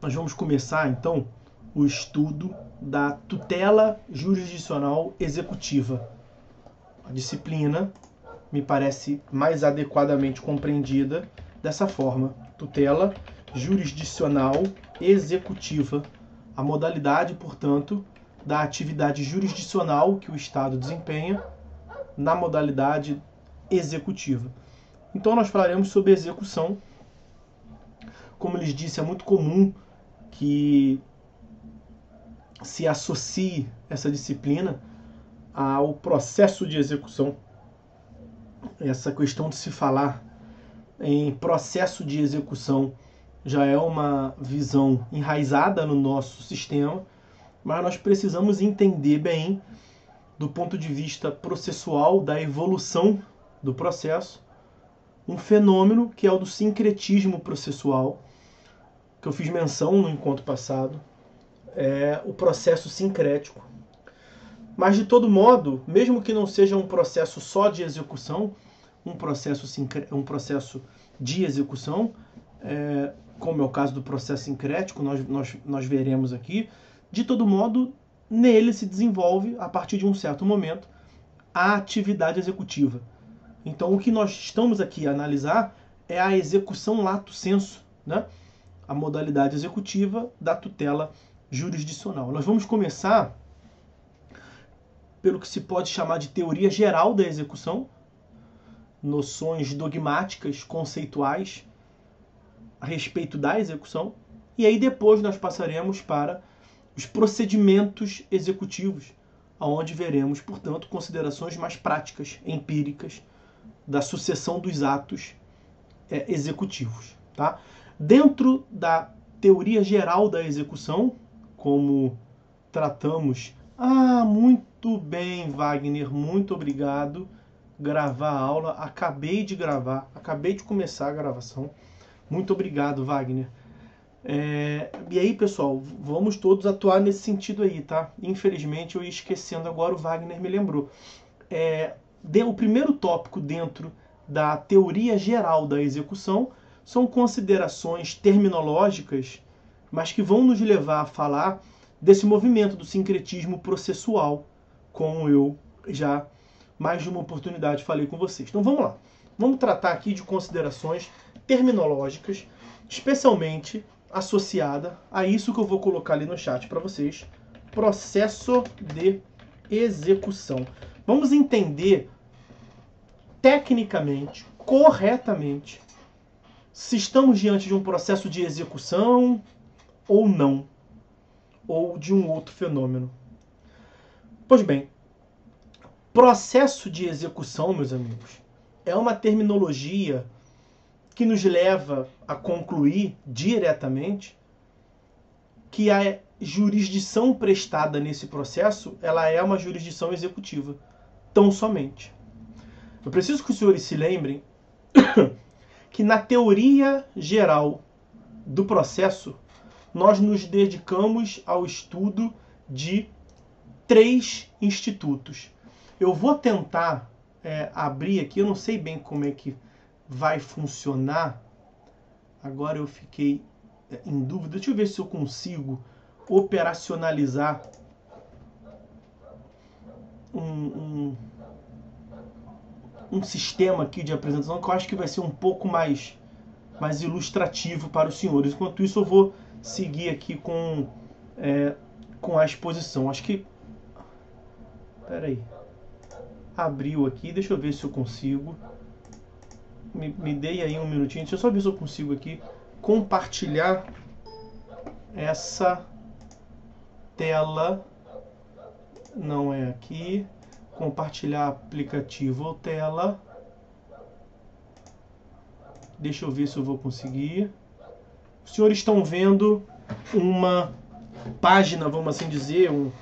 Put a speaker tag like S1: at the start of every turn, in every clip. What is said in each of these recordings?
S1: nós vamos começar, então, o estudo da tutela jurisdicional executiva. A disciplina me parece mais adequadamente compreendida dessa forma: tutela jurisdicional executiva. A modalidade, portanto, da atividade jurisdicional que o Estado desempenha na modalidade executiva. Então nós falaremos sobre execução. Como lhes disse, é muito comum que se associe essa disciplina ao processo de execução. Essa questão de se falar em processo de execução já é uma visão enraizada no nosso sistema, mas nós precisamos entender bem, do ponto de vista processual, da evolução do processo, um fenômeno que é o do sincretismo processual, que eu fiz menção no encontro passado, é o processo sincrético. Mas, de todo modo, mesmo que não seja um processo só de execução, um processo de execução, como é o caso do processo sincrético, nós veremos aqui, de todo modo, nele se desenvolve, a partir de um certo momento, a atividade executiva. Então, o que nós estamos aqui a analisar é a execução lato sensu, né? A modalidade executiva da tutela jurisdicional. Nós vamos começar pelo que se pode chamar de teoria geral da execução, noções dogmáticas, conceituais a respeito da execução, e aí depois nós passaremos para os procedimentos executivos, onde veremos, portanto, considerações mais práticas, empíricas, da sucessão dos atos executivos. Tá? Dentro da teoria geral da execução, como tratamos... muito bem, Wagner, muito obrigado. Gravar a aula, acabei de gravar, acabei de começar a gravação. Muito obrigado, Wagner. E aí, pessoal, vamos todos atuar nesse sentido aí, tá? Infelizmente, eu ia esquecendo agora, o Wagner me lembrou. O primeiro tópico dentro da teoria geral da execução são considerações terminológicas, mas que vão nos levar a falar desse movimento do sincretismo processual, como eu já mais de uma oportunidade falei com vocês. Então vamos lá. Vamos tratar aqui de considerações terminológicas, especialmente associada a isso que eu vou colocar ali no chat para vocês, processo de execução. Vamos entender tecnicamente, corretamente, se estamos diante de um processo de execução ou não, ou de um outro fenômeno. Pois bem, processo de execução, meus amigos, é uma terminologia que nos leva a concluir diretamente que a jurisdição prestada nesse processo, ela é uma jurisdição executiva, tão somente. Eu preciso que os senhores se lembrem que na teoria geral do processo, nós nos dedicamos ao estudo de 3 institutos. Eu vou tentar abrir aqui, eu não sei bem como é que vai funcionar. Agora eu fiquei em dúvida. Deixa eu ver se eu consigo operacionalizar um sistema aqui de apresentação que eu acho que vai ser um pouco mais ilustrativo para os senhores. Enquanto isso, eu vou seguir aqui com a exposição. Acho que... Peraí. Abriu aqui. Deixa eu ver se eu consigo. Me dei aí um minutinho. Deixa eu só ver se eu consigo aqui compartilhar essa tela. Não é aqui. Compartilhar aplicativo ou tela. Deixa eu ver se eu vou conseguir. Os senhores estão vendo uma página, vamos assim dizer, um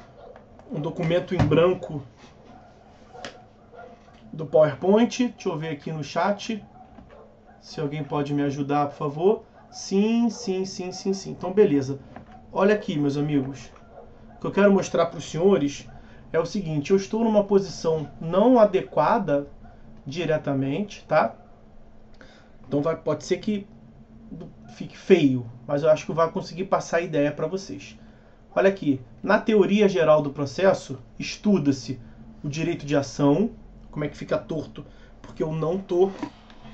S1: documento em branco do PowerPoint. Deixa eu ver aqui no chat. Se alguém pode me ajudar, por favor. Sim. Então, beleza. Olha aqui, meus amigos. O que eu quero mostrar para os senhores é o seguinte. Eu estou numa posição não adequada diretamente, tá? Então pode ser que fique feio, mas eu acho que vai conseguir passar a ideia para vocês. Olha aqui, na teoria geral do processo, estuda-se o direito de ação. Como é que fica torto? Porque eu não tô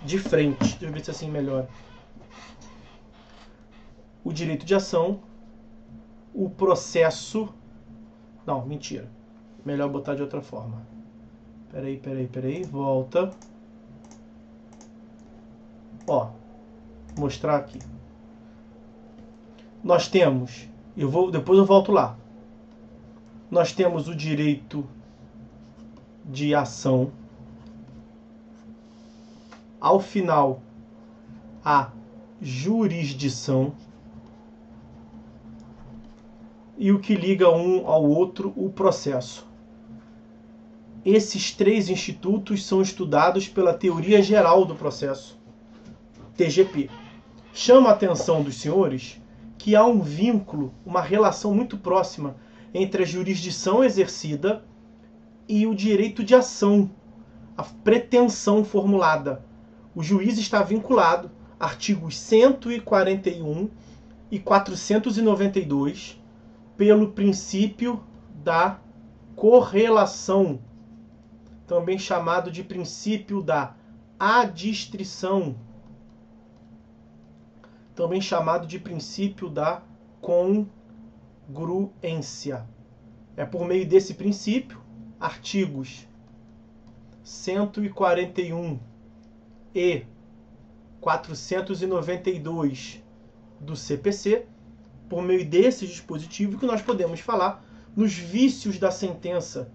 S1: de frente. Deixa eu ver se assim melhora. O direito de ação, o processo... Não, mentira. Melhor botar de outra forma. Peraí. Volta. Ó, mostrar aqui. Nós temos... depois eu volto lá. Nós temos o direito de ação. Ao final, a jurisdição. E o que liga um ao outro, o processo. Esses três institutos são estudados pela teoria geral do processo, TGP. Chama a atenção dos senhores que há um vínculo, uma relação muito próxima entre a jurisdição exercida e o direito de ação, a pretensão formulada. O juiz está vinculado, artigos 141 e 492, pelo princípio da correlação, também chamado de princípio da adstrição, também chamado de princípio da congruência. É por meio desse princípio, artigos 141 e 492 do CPC, por meio desse dispositivo que nós podemos falar nos vícios da sentença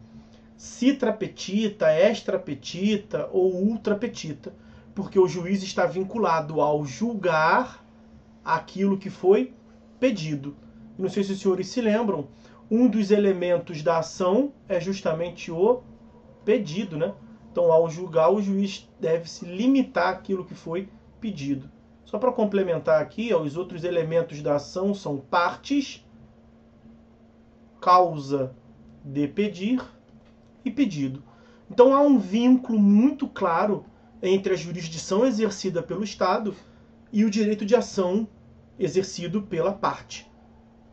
S1: citra petita, extra petita ou ultra petita, porque o juiz está vinculado ao julgar aquilo que foi pedido. Não sei se os senhores se lembram, um dos elementos da ação é justamente o pedido, né? Então, ao julgar, o juiz deve se limitar àquilo que foi pedido. Só para complementar aqui, ó, os outros elementos da ação são partes, causa de pedir e pedido. Então há um vínculo muito claro entre a jurisdição exercida pelo Estado e o direito de ação exercido pela parte.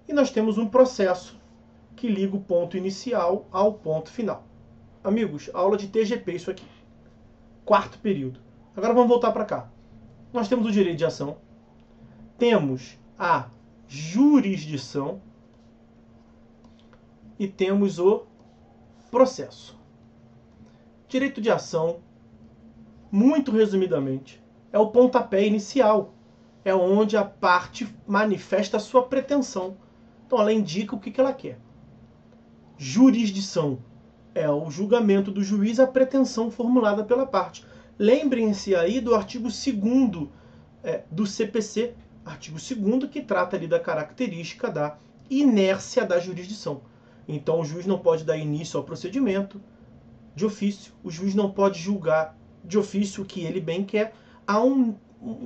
S1: E nós temos um processo que liga o ponto inicial ao ponto final. Amigos, aula de TGP isso aqui. Quarto período. Agora vamos voltar para cá. Nós temos o direito de ação, temos a jurisdição e temos o processo. Direito de ação, muito resumidamente, é o pontapé inicial. É onde a parte manifesta a sua pretensão. Então ela indica o que ela quer. Jurisdição é o julgamento do juiz, a pretensão formulada pela parte. Lembrem-se aí do artigo 2º do CPC, artigo 2º que trata ali da característica da inércia da jurisdição. Então o juiz não pode dar início ao procedimento de ofício, o juiz não pode julgar de ofício o que ele bem quer. Há um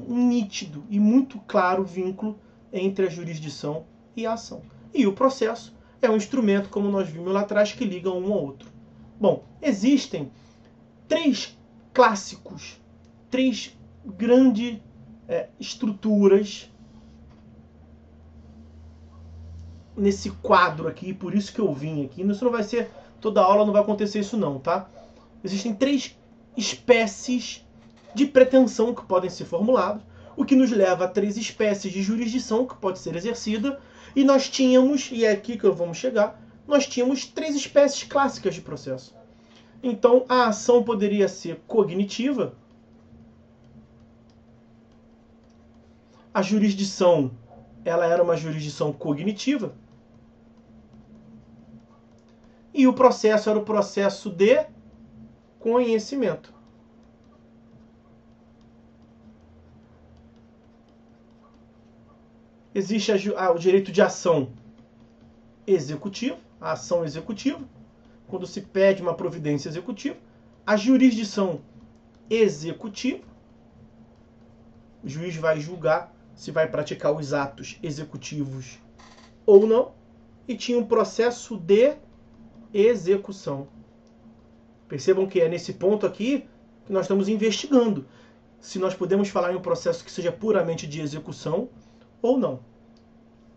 S1: nítido e muito claro vínculo entre a jurisdição e a ação. E o processo é um instrumento, como nós vimos lá atrás, que liga um ao outro. Bom, existem três clássicos, três grandes estruturas nesse quadro aqui, por isso que eu vim aqui. Isso não vai ser, toda aula não vai acontecer isso não, tá? Existem três espécies de pretensão que podem ser formuladas, o que nos leva a três espécies de jurisdição que pode ser exercida, e nós tínhamos, e é aqui que vamos chegar, nós tínhamos três espécies clássicas de processo. Então, a ação poderia ser cognitiva, a jurisdição, ela era uma jurisdição cognitiva, e o processo era o processo de conhecimento. Existe o direito de ação executiva, a ação executiva, quando se pede uma providência executiva. A jurisdição executiva, o juiz vai julgar se vai praticar os atos executivos ou não. E tinha um processo de execução. Percebam que é nesse ponto aqui que nós estamos investigando. se nós podemos falar em um processo que seja puramente de execução ou não.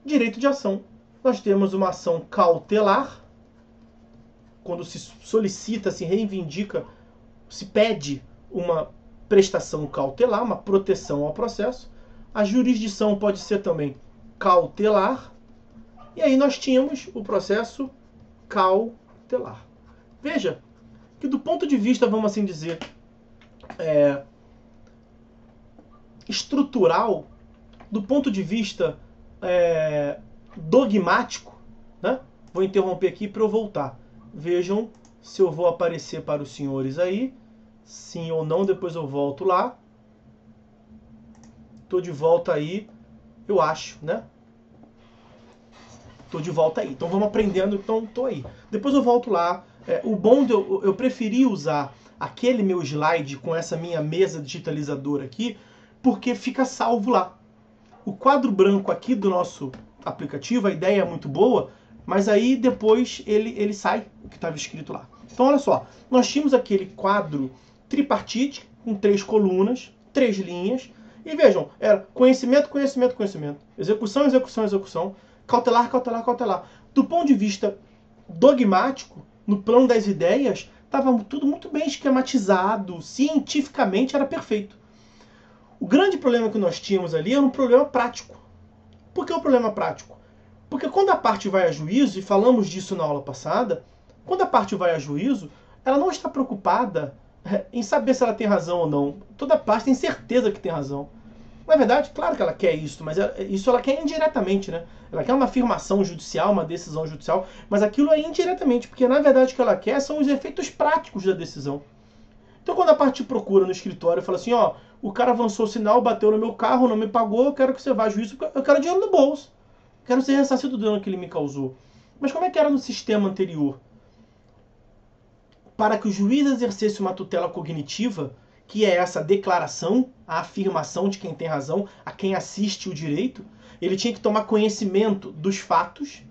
S1: Direito de ação. Nós temos uma ação cautelar, quando se solicita, se reivindica, se pede uma prestação cautelar, uma proteção ao processo. A jurisdição pode ser também cautelar. E aí nós tínhamos o processo cautelar. Veja que do ponto de vista, vamos assim dizer, estrutural, do ponto de vista dogmático, né? Vou interromper aqui para eu voltar. Vejam se eu vou aparecer para os senhores aí, sim ou não, depois eu volto lá. Estou de volta aí, eu acho, né? Estou de volta aí. Então vamos aprendendo, então estou aí. Depois eu volto lá. O bom de eu preferi usar aquele meu slide com essa minha mesa digitalizadora aqui, porque fica salvo lá. O quadro branco aqui do nosso aplicativo, a ideia é muito boa, mas aí depois ele sai, o que estava escrito lá. Então olha só, nós tínhamos aquele quadro tripartite, com 3 colunas, 3 linhas, e vejam, era conhecimento, conhecimento, conhecimento, execução, execução, execução, cautelar, cautelar, cautelar. Do ponto de vista dogmático, no plano das ideias, estava tudo muito bem esquematizado, cientificamente era perfeito. O grande problema que nós tínhamos ali era um problema prático. Por que o problema prático? Porque quando a parte vai a juízo, e falamos disso na aula passada, quando a parte vai a juízo, ela não está preocupada em saber se ela tem razão ou não. Toda parte tem certeza que tem razão. Na verdade, claro que ela quer isso, mas isso ela quer indiretamente, né? Ela quer uma afirmação judicial, uma decisão judicial, mas aquilo é indiretamente, porque na verdade o que ela quer são os efeitos práticos da decisão. Então quando a parte procura no escritório e fala assim, ó, o cara avançou o sinal, bateu no meu carro, não me pagou, eu quero que você vá a juízo, eu quero dinheiro no bolso. Quero ser ressarcido do dano que ele me causou. Mas como é que era no sistema anterior? Para que o juiz exercesse uma tutela cognitiva, que é essa declaração, a afirmação de quem tem razão, a quem assiste o direito, ele tinha que tomar conhecimento dos fatos,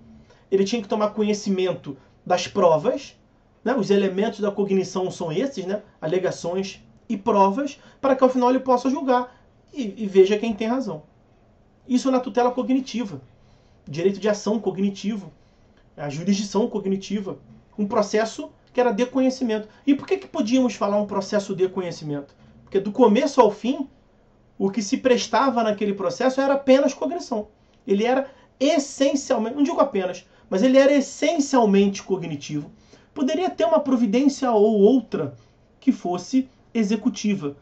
S1: ele tinha que tomar conhecimento das provas, né? Os elementos da cognição são esses, né? Alegações e provas, para que ao final ele possa julgar e veja quem tem razão. Isso na tutela cognitiva, direito de ação cognitivo, a jurisdição cognitiva, um processo que era de conhecimento. E por que podíamos falar um processo de conhecimento? Porque do começo ao fim, o que se prestava naquele processo era apenas cognição. Ele era essencialmente, não digo apenas, mas ele era essencialmente cognitivo. Poderia ter uma providência ou outra que fosse executiva.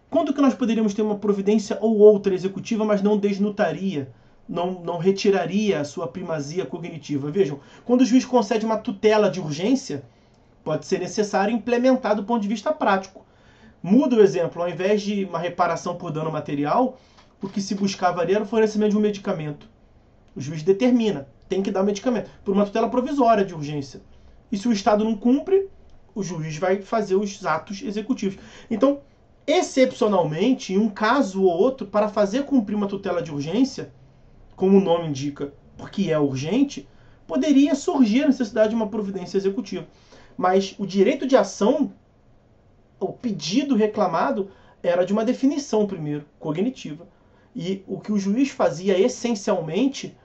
S1: Quando que nós poderíamos ter uma providência ou outra executiva, mas não desnutaria, não retiraria a sua primazia cognitiva? Vejam, quando o juiz concede uma tutela de urgência, pode ser necessário implementar do ponto de vista prático. Muda o exemplo, ao invés de uma reparação por dano material, o que se buscava ali era o fornecimento de um medicamento. O juiz determina, tem que dar o medicamento, por uma tutela provisória de urgência. E se o Estado não cumpre, o juiz vai fazer os atos executivos. Então, excepcionalmente, em um caso ou outro, para fazer cumprir uma tutela de urgência, como o nome indica, porque é urgente, poderia surgir a necessidade de uma providência executiva. Mas o direito de ação, o pedido reclamado, era de uma definição primeiro, cognitiva. E o que o juiz fazia essencialmente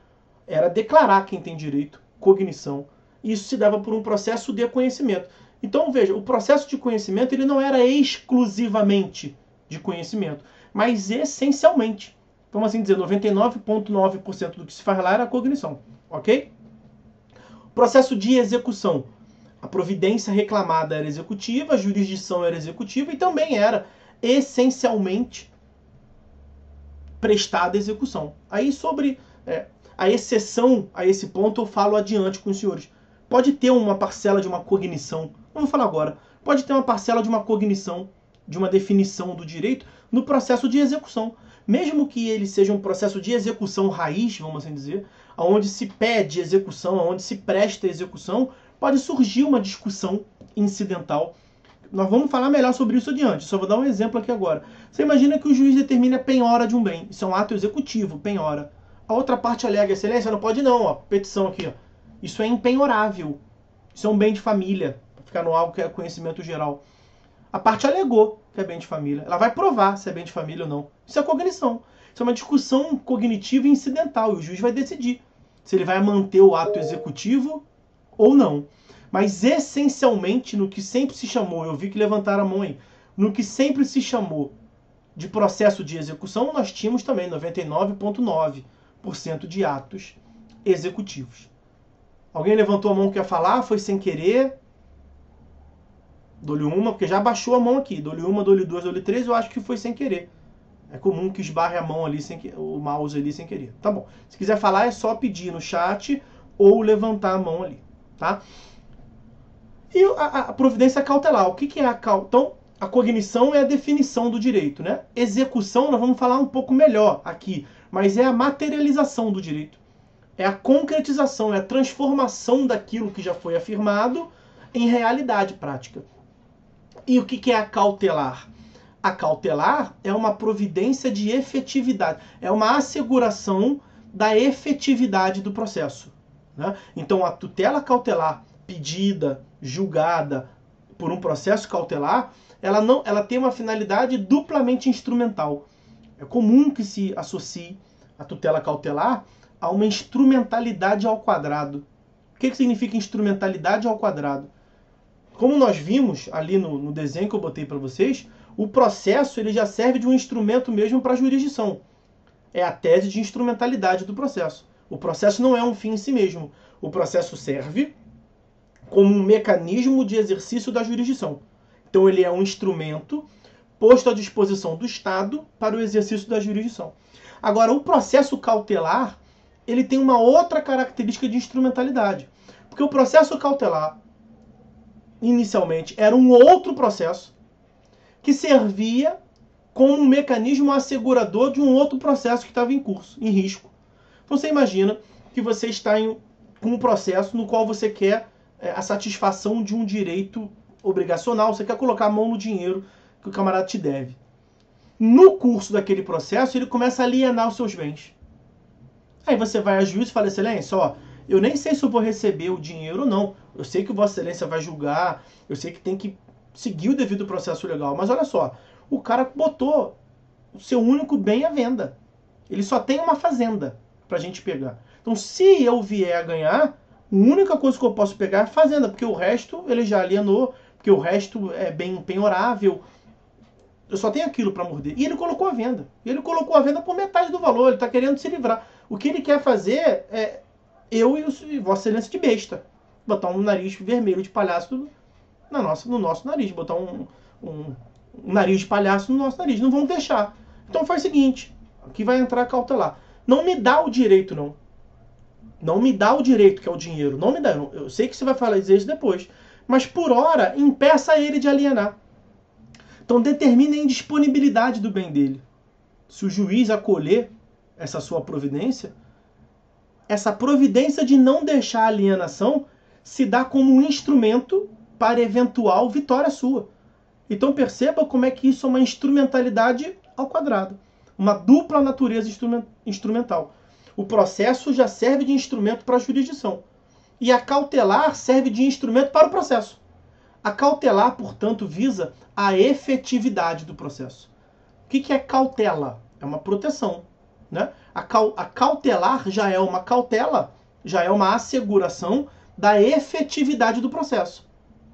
S1: era declarar quem tem direito, cognição. E isso se dava por um processo de conhecimento. Então, veja, o processo de conhecimento ele não era exclusivamente de conhecimento, mas essencialmente. Vamos assim dizer, 99,9% do que se faz lá era cognição, ok? Processo de execução. A providência reclamada era executiva, a jurisdição era executiva e também era essencialmente prestada execução. Aí sobre a exceção a esse ponto eu falo adiante com os senhores. Pode ter uma parcela de uma cognição, não vou falar agora, pode ter uma parcela de uma cognição, de uma definição do direito no processo de execução. Mesmo que ele seja um processo de execução raiz, vamos assim dizer, onde se pede execução, onde se presta execução, pode surgir uma discussão incidental. Nós vamos falar melhor sobre isso adiante, só vou dar um exemplo aqui agora. Você imagina que o juiz determina a penhora de um bem, isso é um ato executivo, penhora. A outra parte alega, excelência, não pode não, ó, petição aqui, ó. Isso é impenhorável, isso é um bem de família, para ficar no algo que é conhecimento geral. A parte alegou que é bem de família. Ela vai provar se é bem de família ou não. Isso é cognição. Isso é uma discussão cognitiva incidental. E o juiz vai decidir se ele vai manter o ato executivo ou não. Mas essencialmente, no que sempre se chamou, eu vi que levantaram a mão aí, no que sempre se chamou de processo de execução, nós tínhamos também 99,9% de atos executivos. Alguém levantou a mão que ia falar? Foi sem querer? Dou-lhe uma, porque já baixou a mão aqui. Dou-lhe uma, dou-lhe duas, dou-lhe três, eu acho que foi sem querer. É comum que esbarre a mão ali, o mouse ali sem querer. Tá bom. Se quiser falar, é só pedir no chat ou levantar a mão ali, tá? E a providência cautelar. O que é a cautelar? Então, a cognição é a definição do direito, né? Execução, nós vamos falar um pouco melhor aqui, mas é a materialização do direito. É a concretização, é a transformação daquilo que já foi afirmado em realidade prática. E o que é a cautelar? A cautelar é uma providência de efetividade, é uma asseguração da efetividade do processo, né? Então, a tutela cautelar pedida, julgada por um processo cautelar, ela tem uma finalidade duplamente instrumental. É comum que se associe a tutela cautelar a uma instrumentalidade ao quadrado. O que significa instrumentalidade ao quadrado? Como nós vimos ali no desenho que eu botei para vocês, o processo ele já serve de um instrumento mesmo para a jurisdição. É a tese de instrumentalidade do processo. O processo não é um fim em si mesmo. O processo serve como um mecanismo de exercício da jurisdição. Então ele é um instrumento posto à disposição do Estado para o exercício da jurisdição. Agora, o processo cautelar, ele tem uma outra característica de instrumentalidade. Porque o processo cautelar, inicialmente, era um outro processo que servia como um mecanismo assegurador de um outro processo que estava em curso, em risco. Então você imagina que você está com um processo no qual você quer a satisfação de um direito obrigacional, você quer colocar a mão no dinheiro que o camarada te deve. No curso daquele processo, ele começa a alienar os seus bens. Aí você vai a juiz e fala, excelência, ó, eu nem sei se eu vou receber o dinheiro ou não. Eu sei que Vossa Excelência vai julgar, eu sei que tem que seguir o devido processo legal, mas olha só, o cara botou o seu único bem à venda. Ele só tem uma fazenda pra gente pegar. Então, se eu vier a ganhar, a única coisa que eu posso pegar é a fazenda, porque o resto ele já alienou, porque o resto é bem penhorável. Eu só tenho aquilo para morder. E ele colocou a venda. E ele colocou a venda por metade do valor. Ele está querendo se livrar. O que ele quer fazer é eu e Vossa Excelência de besta. Botar um nariz vermelho de palhaço no nosso nariz. Botar um nariz de palhaço no nosso nariz. Não vão deixar. Então faz o seguinte. Aqui vai entrar cautelar. Não me dá o direito, não. Não me dá o direito, que é o dinheiro. Não me dá. Eu sei que você vai falar isso depois. Mas por hora, impeça ele de alienar. Então determine a indisponibilidade do bem dele. Se o juiz acolher essa sua providência, essa providência de não deixar a alienação se dá como um instrumento para eventual vitória sua. Então perceba como é que isso é uma instrumentalidade ao quadrado. Uma dupla natureza instrumental. O processo já serve de instrumento para a jurisdição. E a cautelar serve de instrumento para o processo. A cautelar, portanto, visa a efetividade do processo. O que é cautela? É uma proteção, né? A cautelar já é uma cautela, já é uma asseguração da efetividade do processo,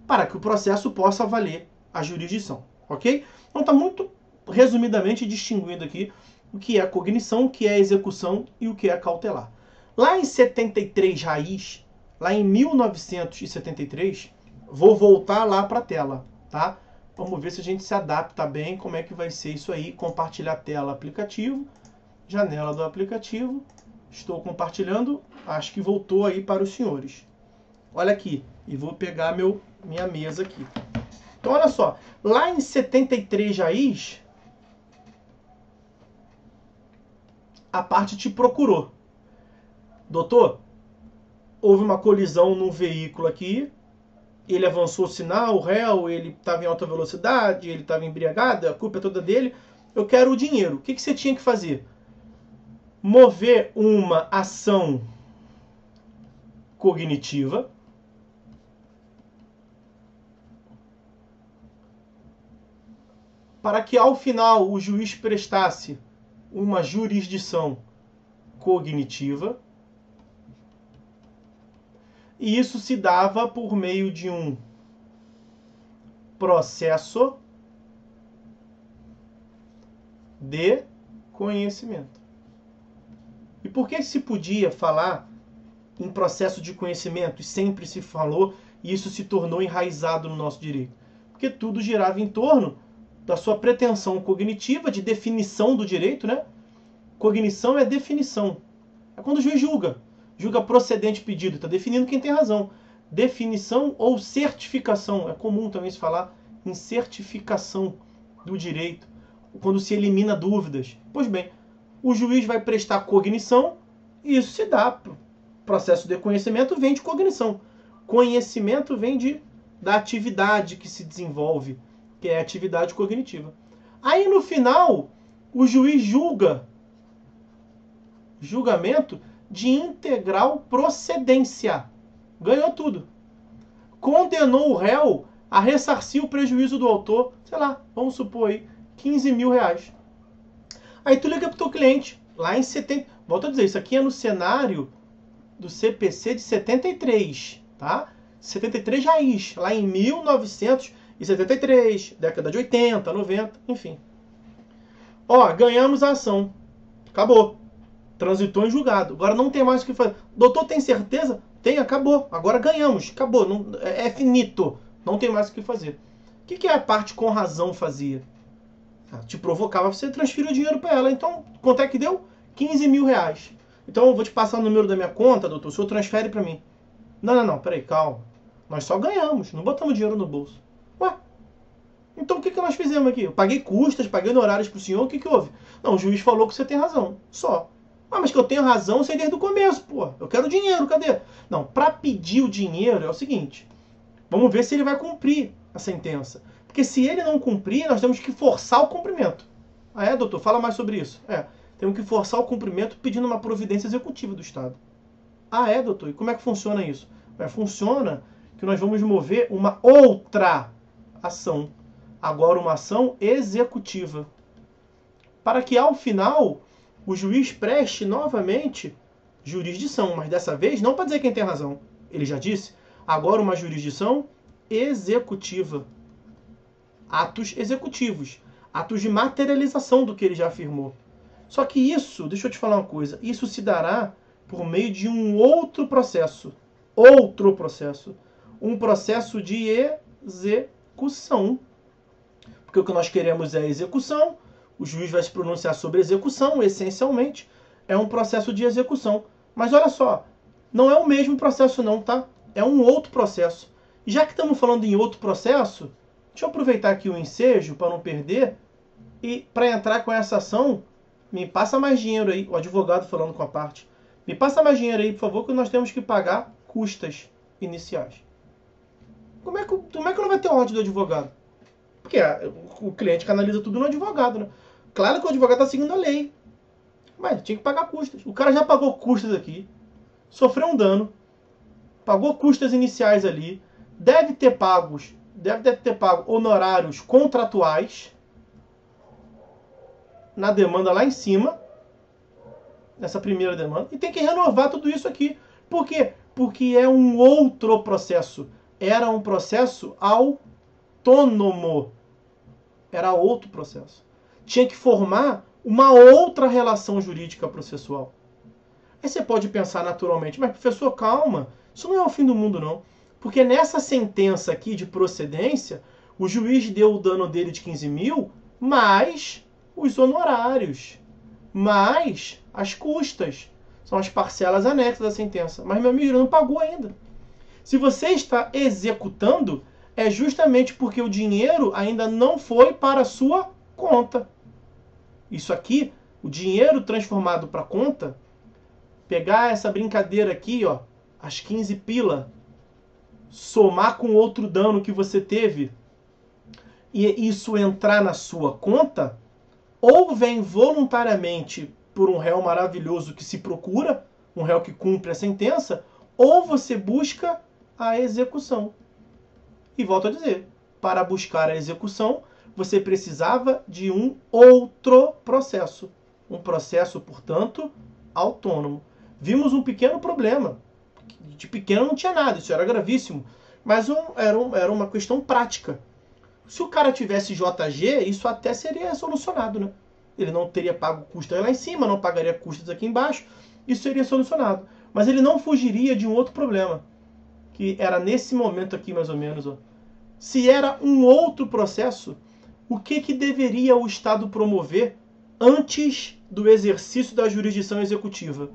S1: para que o processo possa valer a jurisdição, ok? Então está muito resumidamente distinguindo aqui o que é a cognição, o que é a execução e o que é a cautelar. Lá em 73 raiz, lá em 1973, vou voltar lá para a tela, tá? Vamos ver se a gente se adapta bem, como é que vai ser isso aí. Compartilhar tela, aplicativo, janela do aplicativo. Estou compartilhando, acho que voltou aí para os senhores. Olha aqui, e vou pegar minha mesa aqui. Então olha só, lá em 73 raiz, a parte te procurou. Doutor, houve uma colisão num veículo aqui, ele avançou o sinal, o réu, ele estava em alta velocidade, ele estava embriagado, a culpa é toda dele, eu quero o dinheiro. O que você tinha que fazer? Mover uma ação cognitiva para que ao final o juiz prestasse uma jurisdição cognitiva, e isso se dava por meio de um processo de conhecimento. E por que se podia falar em processo de conhecimento e sempre se falou e isso se tornou enraizado no nosso direito? Porque tudo girava em torno da sua pretensão cognitiva de definição do direito, né? Cognição é definição. É quando o juiz julga procedente pedido, está definindo quem tem razão. Definição ou certificação, é comum também se falar em certificação do direito, quando se elimina dúvidas. Pois bem, o juiz vai prestar cognição e isso se dá. Processo de conhecimento vem de cognição. Conhecimento vem da atividade que se desenvolve, que é a atividade cognitiva. Aí no final, o juiz julgamento de integral procedência. Ganhou tudo. Condenou o réu a ressarcir o prejuízo do autor, sei lá, vamos supor aí, 15 mil reais. Aí tu liga pro teu cliente, lá em 70... Volto a dizer, isso aqui é no cenário do CPC de 73, tá? 73 raiz, lá em 1973, década de 80, 90, enfim. Ó, ganhamos a ação. Acabou. Transitou em julgado. Agora não tem mais o que fazer. Doutor, tem certeza? Tem, acabou. Agora ganhamos. Acabou. Não, é finito. Não tem mais o que fazer. O que a parte com razão fazia? Te provocava, você transferir o dinheiro para ela. Então, quanto é que deu? 15 mil reais. Então, eu vou te passar o número da minha conta, doutor. O senhor transfere para mim. Não. Peraí, calma. Nós só ganhamos. Não botamos dinheiro no bolso. Ué? Então, o que nós fizemos aqui? Eu paguei custas, paguei honorários para o senhor. O que houve? Não, o juiz falou que você tem razão. Só. Ah, mas que eu tenho razão, eu sei desde o começo, pô. Eu quero dinheiro, cadê? Não, para pedir o dinheiro é o seguinte. Vamos ver se ele vai cumprir a sentença. Porque se ele não cumprir, nós temos que forçar o cumprimento. Ah, é, doutor? Fala mais sobre isso. Temos que forçar o cumprimento pedindo uma providência executiva do Estado. Ah, é, doutor? E como é que funciona isso? Funciona que nós vamos mover uma outra ação. Agora uma ação executiva. Para que ao final o juiz preste novamente jurisdição, mas dessa vez não para dizer quem tem razão. Ele já disse, agora uma jurisdição executiva. Atos executivos, atos de materialização do que ele já afirmou. Só que isso, deixa eu te falar uma coisa, isso se dará por meio de um outro processo. Um processo de execução. Porque o que nós queremos é execução, o juiz vai se pronunciar sobre execução, essencialmente, é um processo de execução. Mas olha só, não é o mesmo processo não, tá? É um outro processo. E já que estamos falando em outro processo, deixa eu aproveitar aqui o ensejo para não perder, e para entrar com essa ação, me passa mais dinheiro aí, o advogado falando com a parte, me passa mais dinheiro aí, por favor, que nós temos que pagar custas iniciais. Como é que não vai ter ordem do advogado? Porque o cliente canaliza tudo no advogado, né? Claro que o advogado está seguindo a lei, mas tinha que pagar custas. O cara já pagou custas aqui, sofreu um dano, pagou custas iniciais ali, deve ter pago honorários contratuais na demanda lá em cima, nessa primeira demanda, e tem que renovar tudo isso aqui. Por quê? Porque é um outro processo. Era um processo autônomo. Era outro processo. Tinha que formar uma outra relação jurídica processual. Aí você pode pensar naturalmente, mas professor, calma, isso não é o fim do mundo não. Porque nessa sentença aqui de procedência, o juiz deu o dano dele de 15 mil, mais os honorários, mais as custas. São as parcelas anexas da sentença. Mas, meu amigo, ele não pagou ainda. Se você está executando, é justamente porque o dinheiro ainda não foi para a sua conta. Isso aqui, o dinheiro transformado para conta, pegar essa brincadeira aqui, ó, as 15 pila, somar com outro dano que você teve, e isso entrar na sua conta, ou vem voluntariamente por um réu maravilhoso que se procura, um réu que cumpre a sentença, ou você busca a execução. E volto a dizer, para buscar a execução, você precisava de um outro processo. Um processo, portanto, autônomo. Vimos um pequeno problema. De pequeno não tinha nada, isso era gravíssimo. Mas era uma questão prática. Se o cara tivesse JG, isso até seria solucionado, né? Ele não teria pago custos lá em cima, não pagaria custos aqui embaixo. Isso seria solucionado. Mas ele não fugiria de um outro problema. Que era nesse momento aqui, mais ou menos. Ó. Se era um outro processo, o que deveria o Estado promover antes do exercício da jurisdição executiva?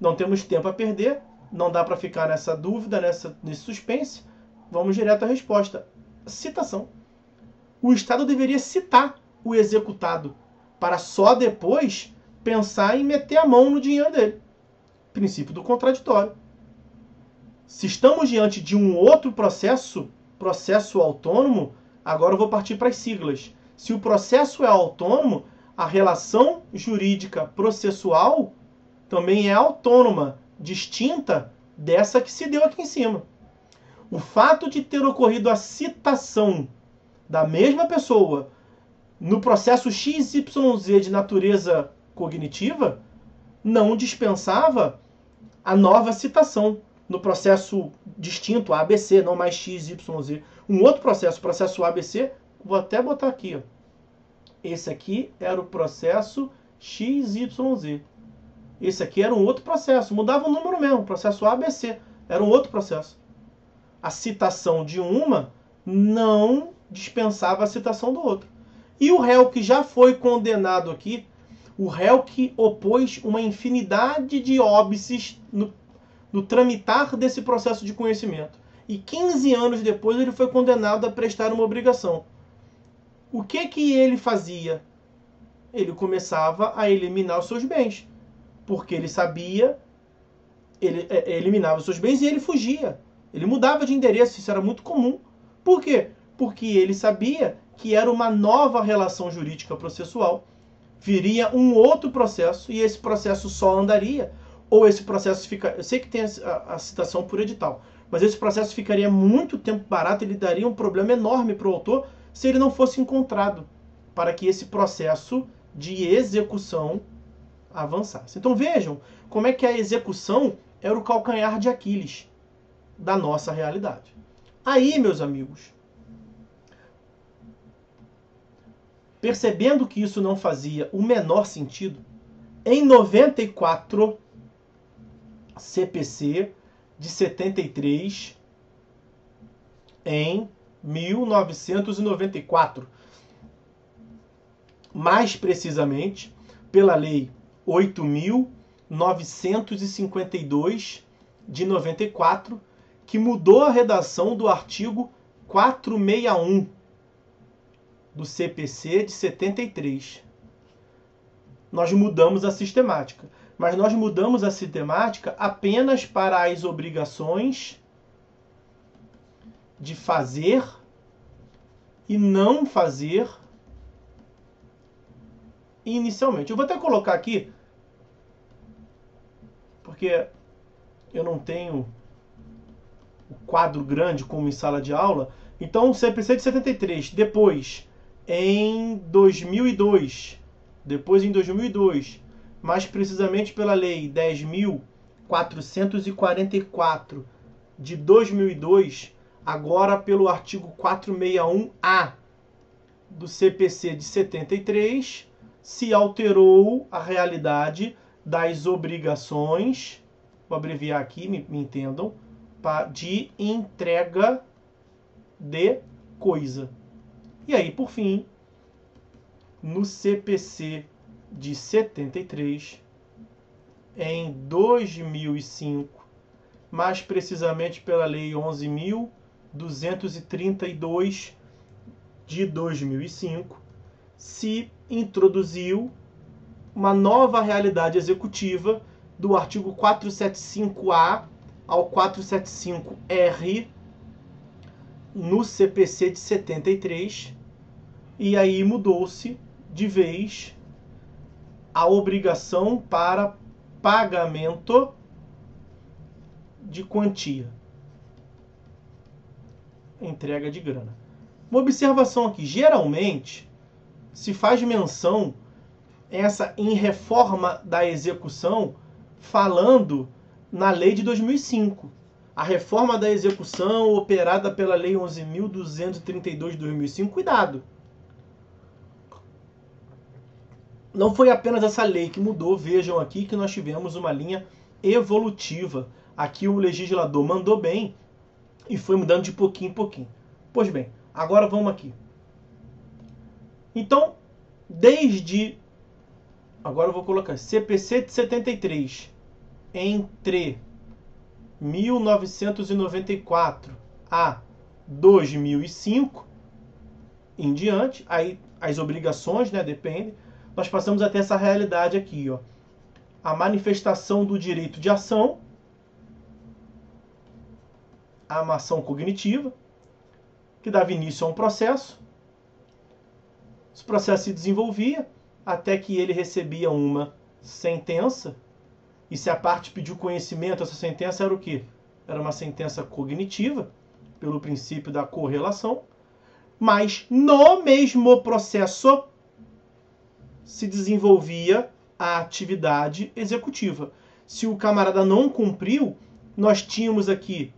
S1: Não temos tempo a perder, não dá para ficar nessa dúvida, nesse suspense. Vamos direto à resposta. Citação. O Estado deveria citar o executado, para só depois pensar em meter a mão no dinheiro dele. Princípio do contraditório. Se estamos diante de um outro processo autônomo, agora eu vou partir para as siglas. Se o processo é autônomo, a relação jurídica processual também é autônoma, distinta dessa que se deu aqui em cima. O fato de ter ocorrido a citação da mesma pessoa no processo XYZ de natureza cognitiva não dispensava a nova citação no processo distinto ABC, não mais XYZ. Um outro processo, processo ABC, vou até botar aqui. Ó. Esse aqui era o processo XYZ. Esse aqui era um outro processo, mudava o número mesmo, processo ABC, era um outro processo. A citação de uma não dispensava a citação do outro. E o réu que já foi condenado aqui, o réu que opôs uma infinidade de óbices no tramitar desse processo de conhecimento. E 15 anos depois ele foi condenado a prestar uma obrigação. O que ele fazia? Ele começava a eliminar os seus bens. Porque ele sabia, ele eliminava os seus bens e ele fugia. Ele mudava de endereço, isso era muito comum. Por quê? Porque ele sabia que era uma nova relação jurídica processual. Viria um outro processo e esse processo só andaria, ou esse processo fica... Eu sei que tem a citação por edital, mas esse processo ficaria muito tempo barato, ele daria um problema enorme para o autor se ele não fosse encontrado, para que esse processo de execução avançasse. Então vejam como é que a execução era o calcanhar de Aquiles da nossa realidade. Aí, meus amigos, percebendo que isso não fazia o menor sentido, em 94, CPC de 73, em 1994, mais precisamente pela Lei 8.952 de 94, que mudou a redação do artigo 461 do CPC de 73. Nós mudamos a sistemática, mas nós mudamos a sistemática apenas para as obrigações de fazer e não fazer inicialmente. Eu vou até colocar aqui, porque eu não tenho o quadro grande como em sala de aula. Então, o CPC de 73, depois em 2002, mais precisamente pela Lei 10.444 de 2002, agora pelo artigo 461-A do CPC de 73, se alterou a realidade das obrigações, vou abreviar aqui, me entendam, de entrega de coisa. E aí, por fim, no CPC de 73, em 2005, mais precisamente pela Lei 11.232 de 2005, se introduziu uma nova realidade executiva do artigo 475-A ao 475-R no CPC de 73, e aí mudou-se de vez a obrigação para pagamento de quantia, entrega de grana. Uma observação aqui. Geralmente, se faz menção em reforma da execução, falando na lei de 2005. A reforma da execução operada pela lei 11.232 de 2005. Cuidado! Não foi apenas essa lei que mudou. Vejam aqui que nós tivemos uma linha evolutiva. Aqui o legislador mandou bem e foi mudando de pouquinho em pouquinho. Pois bem, agora vamos aqui. Então, agora eu vou colocar CPC de 73, entre 1994 a 2005 em diante, aí as obrigações, né, dependem. Nós passamos a ter essa realidade aqui, ó. A manifestação do direito de ação, a ação cognitiva, que dava início a um processo. Esse processo se desenvolvia até que ele recebia uma sentença. E se a parte pediu conhecimento, essa sentença era o quê? Era uma sentença cognitiva, pelo princípio da correlação. Mas no mesmo processo se desenvolvia a atividade executiva. Se o camarada não cumpriu, nós tínhamos aqui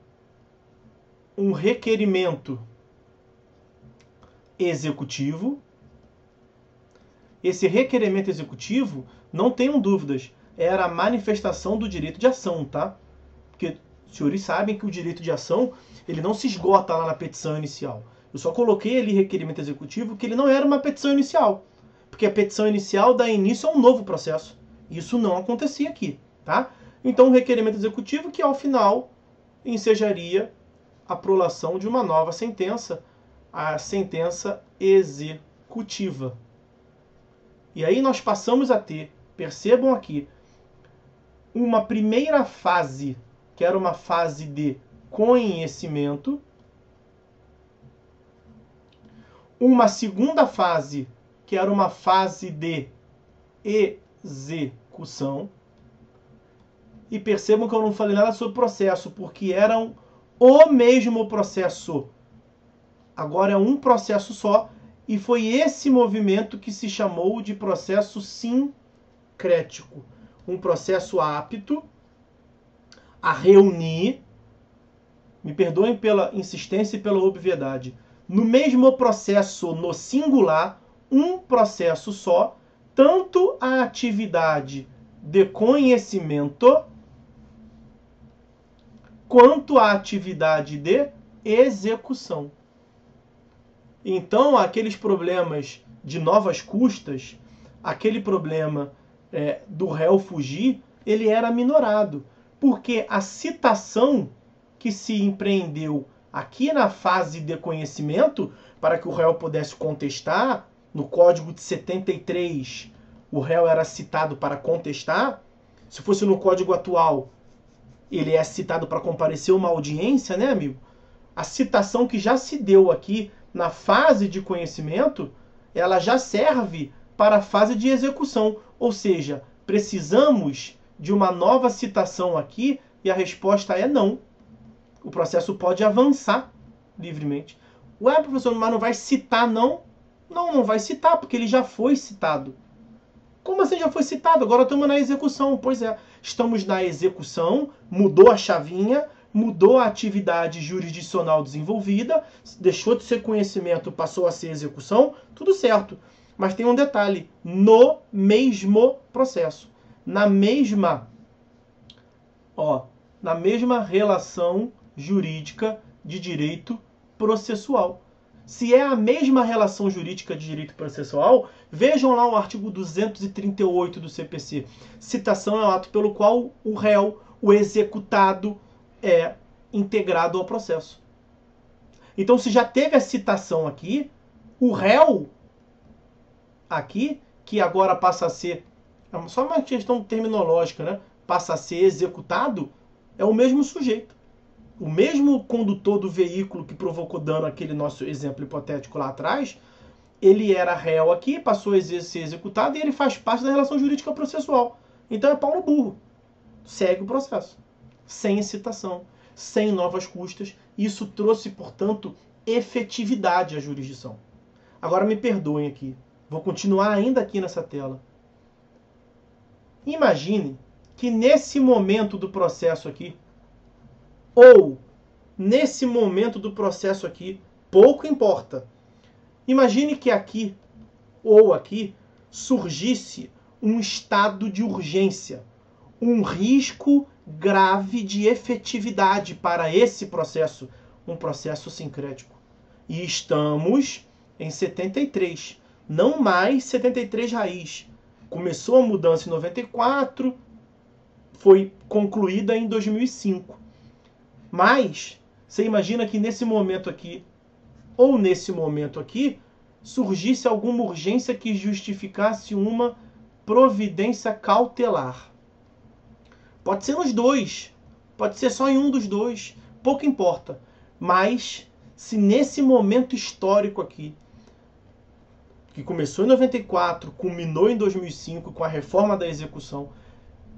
S1: um requerimento executivo. Esse requerimento executivo, não tenham dúvidas, era a manifestação do direito de ação, tá? Porque os senhores sabem que o direito de ação, ele não se esgota lá na petição inicial. Eu só coloquei ali requerimento executivo, que ele não era uma petição inicial. Porque a petição inicial dá início a um novo processo. Isso não acontecia aqui, tá? Então, o requerimento executivo que, ao final, ensejaria a prolação de uma nova sentença, a sentença executiva. E aí nós passamos a ter, percebam aqui, uma primeira fase, que era uma fase de conhecimento, uma segunda fase, que era uma fase de execução. E percebam que eu não falei nada sobre processo, porque eram o mesmo processo. Agora é um processo só, e foi esse movimento que se chamou de processo sincrético. Um processo apto a reunir, me perdoem pela insistência e pela obviedade, no mesmo processo, no singular, um processo só, tanto a atividade de conhecimento quanto a atividade de execução. Então, aqueles problemas de novas custas, aquele problema do réu fugir, ele era minorado, porque a citação que se empreendeu aqui na fase de conhecimento, para que o réu pudesse contestar, no Código de 73, o réu era citado para contestar. Se fosse no Código atual, ele é citado para comparecer a uma audiência, né, amigo? A citação que já se deu aqui na fase de conhecimento, ela já serve para a fase de execução. Ou seja, precisamos de uma nova citação aqui e a resposta é não. O processo pode avançar livremente. Ué, professor, mas não vai citar não? Não, não vai citar, porque ele já foi citado. Como assim já foi citado? Agora estamos na execução. Pois é, estamos na execução, mudou a chavinha, mudou a atividade jurisdicional desenvolvida, deixou de ser conhecimento, passou a ser execução, tudo certo. Mas tem um detalhe, no mesmo processo, na mesma relação jurídica de direito processual. Se é a mesma relação jurídica de direito processual, vejam lá o artigo 238 do CPC. Citação é o ato pelo qual o réu, o executado, é integrado ao processo. Então, se já teve a citação aqui, o réu aqui, que agora passa a ser, só uma questão terminológica, né? Passa a ser executado, é o mesmo sujeito. O mesmo condutor do veículo que provocou dano naquele nosso exemplo hipotético lá atrás, ele era réu aqui, passou a ser executado e ele faz parte da relação jurídica processual. Então é pau no burro. Segue o processo. Sem citação, sem novas custas. Isso trouxe, portanto, efetividade à jurisdição. Agora me perdoem aqui. Vou continuar ainda aqui nessa tela. Imagine que nesse momento do processo aqui, ou nesse momento do processo aqui, pouco importa. Imagine que aqui ou aqui surgisse um estado de urgência, um risco grave de efetividade para esse processo, um processo sincrético. E estamos em 73, não mais 73 raiz. Começou a mudança em 94, foi concluída em 2005. Mas você imagina que nesse momento aqui, ou nesse momento aqui, surgisse alguma urgência que justificasse uma providência cautelar. Pode ser nos dois, pode ser só em um dos dois, pouco importa. Mas se nesse momento histórico aqui, que começou em 94, culminou em 2005 com a reforma da execução,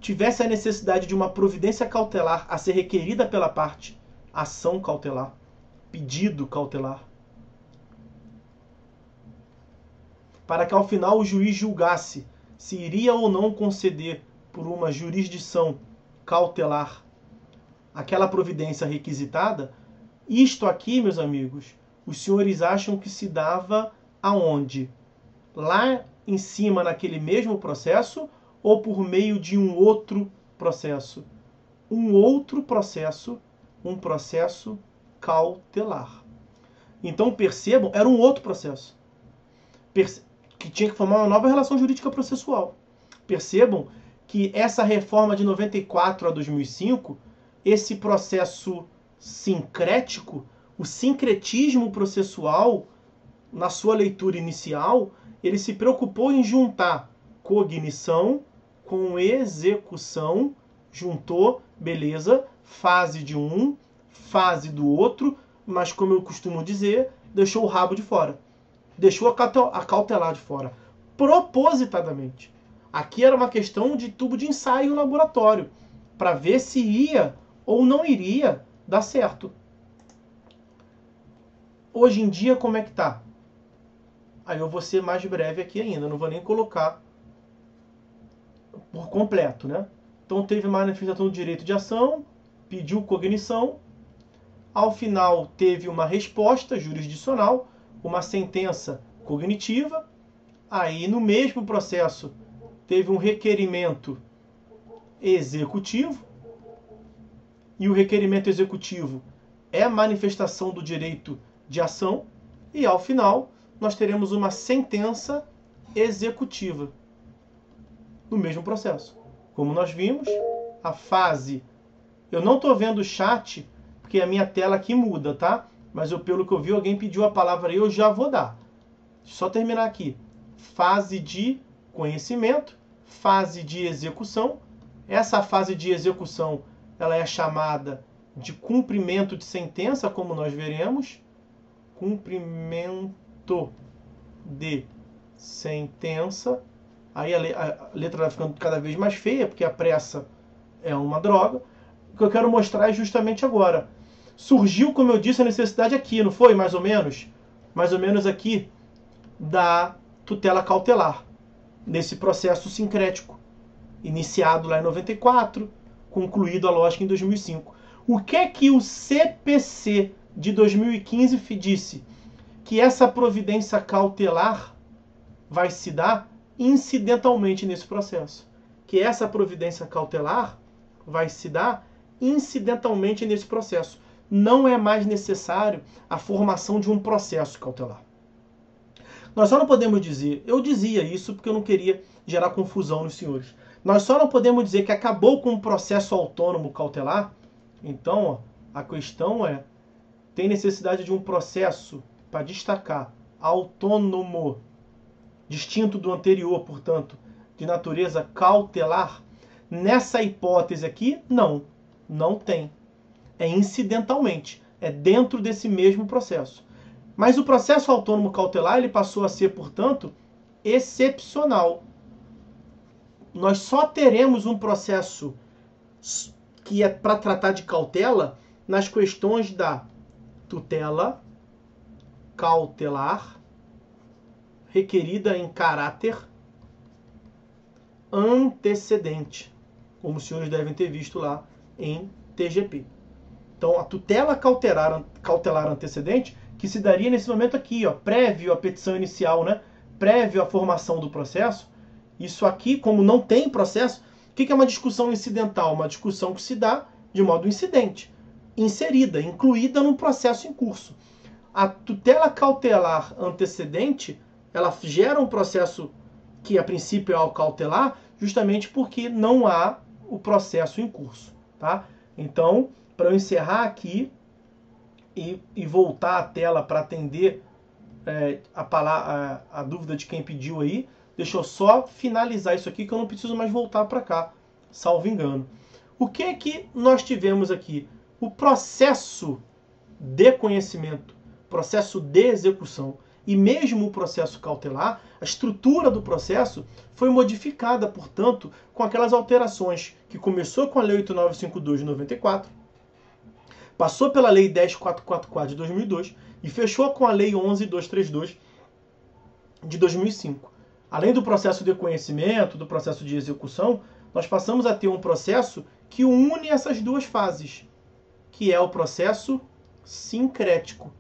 S1: tivesse a necessidade de uma providência cautelar a ser requerida pela parte, ação cautelar, pedido cautelar, para que ao final o juiz julgasse se iria ou não conceder por uma jurisdição cautelar aquela providência requisitada, isto aqui, meus amigos, os senhores acham que se dava aonde? Lá em cima naquele mesmo processo ou por meio de um outro processo? Um outro processo, um processo cautelar. Então percebam, era um outro processo que tinha que formar uma nova relação jurídica processual. Percebam que essa reforma de 94 a 2005, esse processo sincrético, o sincretismo processual, na sua leitura inicial, ele se preocupou em juntar cognição com execução, juntou, beleza, fase de um, fase do outro, mas como eu costumo dizer, deixou o rabo de fora. Deixou a cautelar de fora, propositadamente. Aqui era uma questão de tubo de ensaio no laboratório, para ver se ia ou não iria dar certo. Hoje em dia, como é que tá? Aí eu vou ser mais breve aqui ainda, não vou nem colocar por completo, né? Então teve manifestação do direito de ação, pediu cognição, ao final teve uma resposta jurisdicional, uma sentença cognitiva, aí no mesmo processo teve um requerimento executivo, e o requerimento executivo é a manifestação do direito de ação, e ao final nós teremos uma sentença executiva no mesmo processo. Como nós vimos, a fase... Eu não estou vendo o chat, porque a minha tela aqui muda, tá? Mas pelo que eu vi, alguém pediu a palavra aí, eu já vou dar. Só terminar aqui. Fase de conhecimento, fase de execução. Essa fase de execução, ela é chamada de cumprimento de sentença, como nós veremos. Cumprimento de sentença. Aí a letra vai ficando cada vez mais feia, porque a pressa é uma droga. O que eu quero mostrar é justamente agora. Surgiu, como eu disse, a necessidade aqui, não foi? Mais ou menos? Mais ou menos aqui da tutela cautelar, nesse processo sincrético, iniciado lá em 94, concluído a lógica em 2005. O que é que o CPC de 2015 disse? Que essa providência cautelar vai se dar incidentalmente nesse processo. Que essa providência cautelar vai se dar incidentalmente nesse processo. Não é mais necessário a formação de um processo cautelar. Nós só não podemos dizer, eu dizia isso porque eu não queria gerar confusão nos senhores. Nós só não podemos dizer que acabou com o processo autônomo cautelar. Então, ó, a questão é, tem necessidade de um processo, para destacar, autônomo, distinto do anterior, portanto, de natureza cautelar? Nessa hipótese aqui, não tem. É incidentalmente, é dentro desse mesmo processo. Mas o processo autônomo cautelar, ele passou a ser, portanto, excepcional. Nós só teremos um processo que é para tratar de cautela nas questões da tutela cautelar requerida em caráter antecedente, como os senhores devem ter visto lá em TGP. Então, a tutela cautelar antecedente, que se daria nesse momento aqui, ó, prévio à petição inicial, né? Prévio à formação do processo. Isso aqui, como não tem processo, o que é uma discussão incidental? Uma discussão que se dá de modo incidente, inserida, incluída num processo em curso. A tutela cautelar antecedente, ela gera um processo que a princípio é ao cautelar, justamente porque não há o processo em curso, tá? Então, para eu encerrar aqui e voltar à tela para atender a dúvida de quem pediu aí, deixa eu só finalizar isso aqui que eu não preciso mais voltar para cá, salvo engano. O que é que nós tivemos aqui? O processo de conhecimento, processo de execução e mesmo o processo cautelar, a estrutura do processo foi modificada, portanto, com aquelas alterações que começou com a Lei 8952 de 94, passou pela Lei 10444 de 2002 e fechou com a Lei 11232 de 2005. Além do processo de conhecimento, do processo de execução, nós passamos a ter um processo que une essas duas fases, que é o processo sincrético.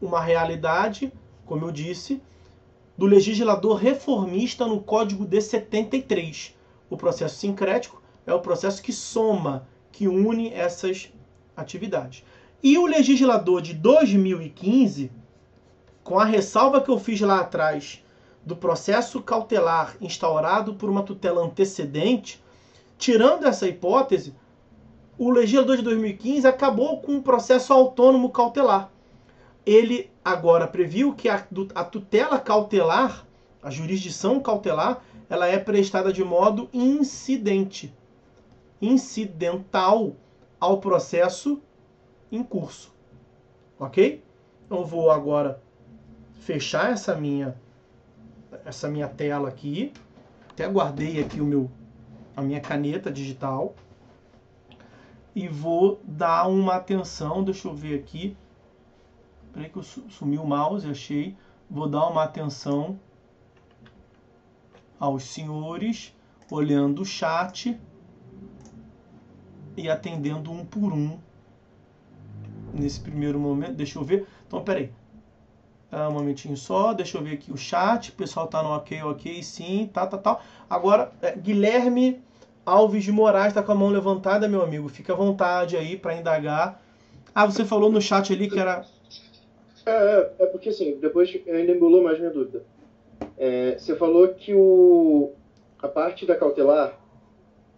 S1: Uma realidade, como eu disse, do legislador reformista no Código de 73. O processo sincrético é o processo que soma, que une essas atividades. E o legislador de 2015, com a ressalva que eu fiz lá atrás do processo cautelar instaurado por uma tutela antecedente, tirando essa hipótese, o legislador de 2015 acabou com um processo autônomo cautelar. Ele agora previu que a tutela cautelar, a jurisdição cautelar, ela é prestada de modo incidente, incidental ao processo em curso. Ok? Então eu vou agora fechar essa minha tela aqui. Até guardei aqui a minha caneta digital. E vou dar uma atenção, deixa eu ver aqui. Peraí que eu sumi o mouse, achei. Vou dar uma atenção aos senhores, olhando o chat e atendendo um por um nesse primeiro momento. Deixa eu ver. Então, peraí. Um momentinho só, deixa eu ver aqui o chat. O pessoal tá no ok, sim, tal. Agora, Guilherme Alves de Moraes tá com a mão levantada, meu amigo. Fica à vontade aí para indagar. Ah, você falou no chat ali que era...
S2: É porque assim, depois ainda embolou mais minha dúvida. Você falou que a parte da cautelar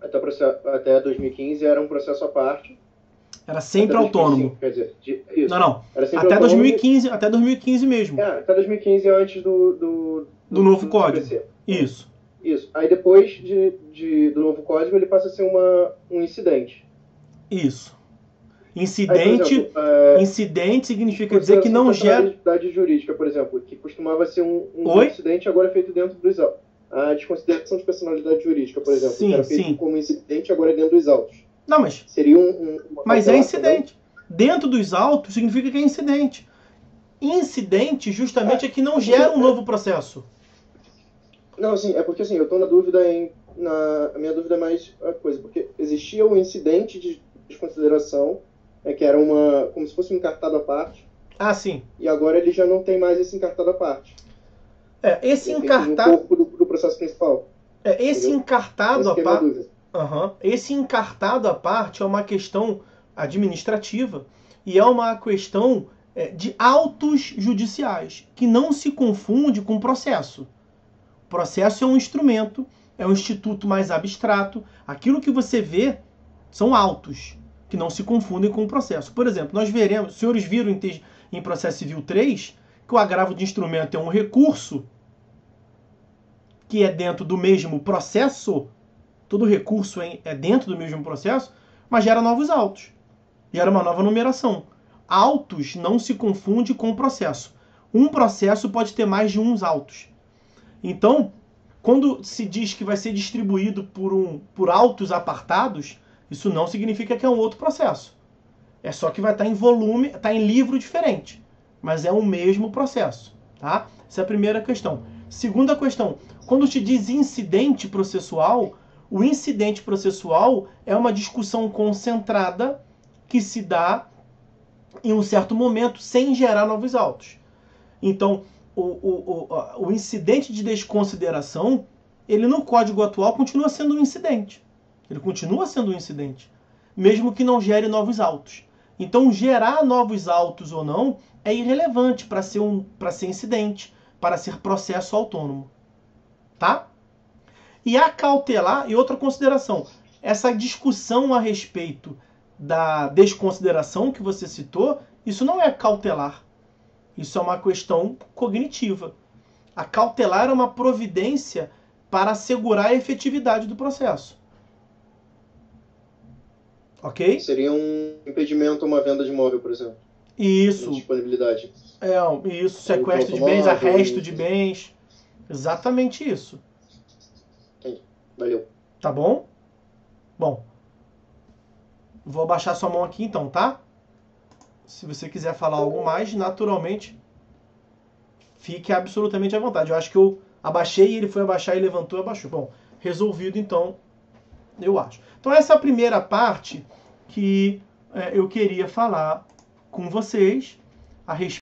S2: até 2015 era um processo à parte.
S1: Era sempre autônomo.
S2: Quer dizer, isso.
S1: Não.
S2: Era sempre
S1: até
S2: autônomo.
S1: 2015 mesmo.
S2: Até 2015 antes do
S1: novo código.
S2: CPC.
S1: Isso.
S2: Aí depois do novo código ele passa a ser um incidente.
S1: Isso. Incidente,
S2: aí, por exemplo,
S1: incidente significa dizer que não gera...
S2: Personalidade jurídica, por exemplo, que costumava ser um incidente, agora é feito dentro dos autos. A desconsideração de personalidade jurídica, por exemplo, que era feito como incidente, agora é dentro dos autos.
S1: Não, mas...
S2: Seria
S1: mas é incidente. Também? Dentro dos autos significa que é incidente. Incidente justamente é que não gera um novo processo.
S2: Não, assim, é porque assim, eu estou na dúvida a minha dúvida é mais a coisa, porque existia um incidente de desconsideração, que era como se fosse um encartado à parte.
S1: Ah, sim.
S2: E agora ele já não tem mais esse encartado à parte.
S1: Esse encartado...
S2: no corpo do processo principal.
S1: Esse
S2: entendeu?
S1: encartado à parte...
S2: Uhum.
S1: Esse encartado à parte é uma questão administrativa e é uma questão de autos judiciais, que não se confunde com processo. O processo é um instrumento, é um instituto mais abstrato. Aquilo que você vê são autos, que não se confundem com o processo. Por exemplo, nós veremos, os senhores viram em processo civil 3, que o agravo de instrumento é um recurso que é dentro do mesmo processo, todo recurso é dentro do mesmo processo, mas gera novos autos, gera uma nova numeração. Autos não se confunde com processo. Um processo pode ter mais de uns autos. Então, quando se diz que vai ser distribuído por autos apartados, isso não significa que é um outro processo. É só que vai estar em volume, está em livro diferente. mas é o mesmo processo, tá? Essa é a primeira questão. Segunda questão, quando te diz incidente processual, o incidente processual é uma discussão concentrada que se dá em um certo momento sem gerar novos autos. Então, o incidente de desconsideração, ele no código atual continua sendo um incidente. Ele continua sendo um incidente, mesmo que não gere novos autos. Então, gerar novos autos ou não é irrelevante para ser incidente, para ser processo autônomo. Tá? E a cautelar, e outra consideração, essa discussão a respeito da desconsideração que você citou, isso não é cautelar. Isso é uma questão cognitiva. A cautelar é uma providência para assegurar a efetividade do processo. Ok?
S2: Seria um impedimento a uma venda de imóvel, por exemplo.
S1: Isso.
S2: Disponibilidade.
S1: Isso, sequestro de bens, arresto de bens. Exatamente isso.
S2: Entendi. Valeu.
S1: Tá bom? Bom. Vou abaixar sua mão aqui então, tá? Se você quiser falar algo mais, naturalmente, fique absolutamente à vontade. Eu acho que eu abaixei, ele foi abaixar e levantou e abaixou. Bom, resolvido então, eu acho. Então essa é a primeira parte que eu queria falar com vocês a respeito